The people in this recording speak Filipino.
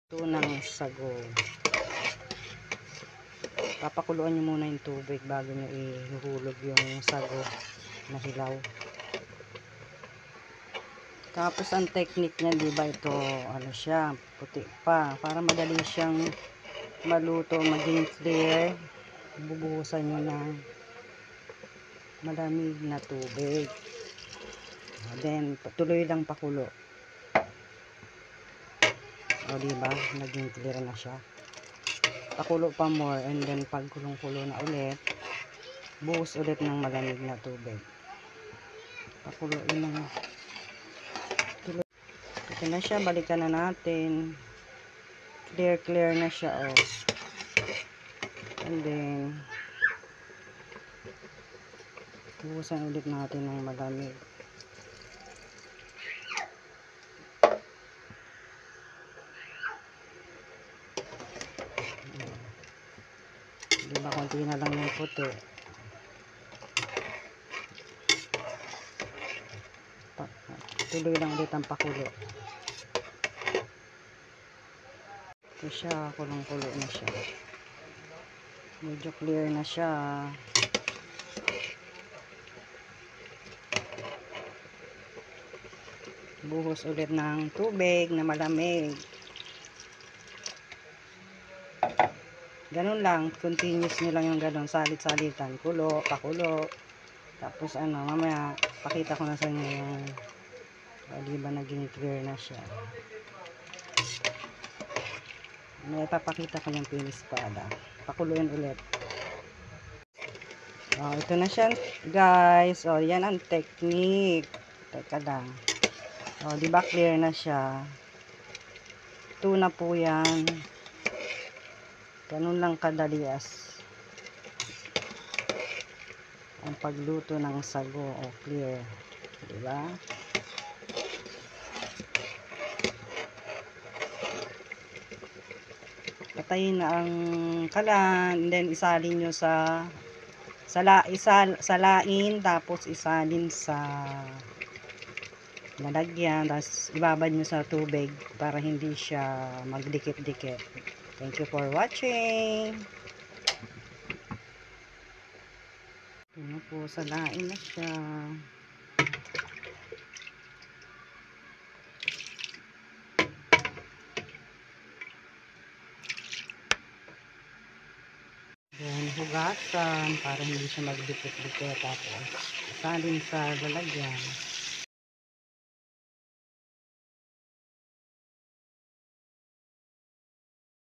Ito ng sago. Papakuluan nyo muna yung tubig bago nyo ihulog yung sago na hilaw. Tapos ang technique niya, di ba, ito ano siya, puti pa, para madali siyang maluto, maging clear. Bubuhusan nyo ng malamig na tubig. Then tuloy lang pakulo. O diba, naging clear na siya. Pakulo pa more, and then pag kulong-kulo na ulit, buhos ulit ng malamig na tubig. Pakuloin ng tuloy. Ito na siya, balikan na natin. Clear na siya, oh. And then buhusan ulit natin ng malamig. Diba, konti na lang yung puti. Tuloy lang ulit ang pakulo. Ito siya, kulong-kulo na siya. Medyo clear na siya. Buhos ulit ng tubig na malamig. Ganun lang, continuous nyo lang yung ganun, salit-salitan, kulo, pakulo. Tapos ano, mamaya pakita ko na sa inyo yung diba naging clear na siya. May ipapakita ko yung finish pada. Pakuluin ulit. Oh, ito na siya, guys. Oh, yan ang technique. Teka lang. Oh, diba clear na siya? Ito na po yan. Ganun lang kadalias ang pagluto ng sago. O clear, diba? Patayin na ang kalan, and then isalin nyo sa salain, tapos isalin sa lalagyan, tapos ibabad nyo sa tubig para hindi siya magdikit-dikit. Thank you for watching. Ano po, salain na siya. Then, hugasan para hindi siya magdikit-dikit. Tapos, salin sa lalagyan.